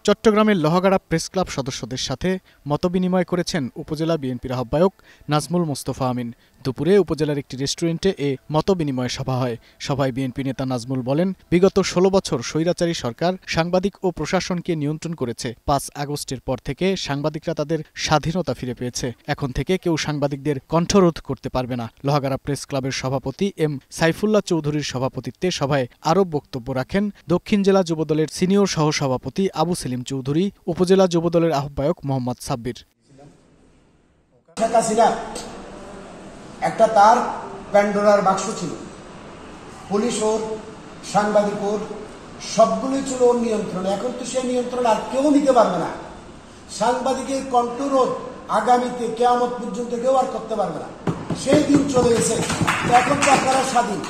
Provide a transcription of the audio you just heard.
চট্টগ্রামের Lohagara press club সদস্যদের সাথে মতবিনিময় করেছেন উপজেলা বিএনপির আহ্বায়ক নাজমুল মোস্তফা আমিন। দুপুরে উপজেলার একটি রেস্টুরেন্টে এ মতবিনিময় সভা হয়। সভায় বিএনপি নেতা নাজমুল বলেন, বিগত ১৬ বছর স্বৈরাচারী সরকার সাংবাদিক ও প্রশাসনকে নিয়ন্ত্রণ করেছে। ৫ আগস্টের পর থেকে সাংবাদিকরা তাদের স্বাধীনতা ফিরে পেয়েছে। এখন থেকে কেউ সাংবাদিকদের কণ্ঠরোধ করতে পারবে না। লোহাগাড়া প্রেস ক্লাবের সভাপতি এম সাইফুল্লাহ চৌধুরীর সভাপতিত্বে সভায় আরও বক্তব্য রাখেন দক্ষিণ জেলা যুবদলের সিনিয়র সহসভাপতি আবু সেলিম চৌধুরী, উপজেলা যুবদলের আহ্বায়ক মোহাম্মদ সাব্বির। একটা তার প্যান্ডোরার বাক্স ছিল, পুলিশ ওর, সাংবাদিক ওর, সবগুলোই ছিল ওর নিয়ন্ত্রণে। এখন তো সেই নিয়ন্ত্রণ আর কেউ নিতে পারবে না। সাংবাদিকের কণ্ঠরোধ আগামীতে কিয়ামত পর্যন্ত কেউ আর করতে পারবে না। সেই দিন চলে গেছে। এখন তো আপনারা স্বাধীন।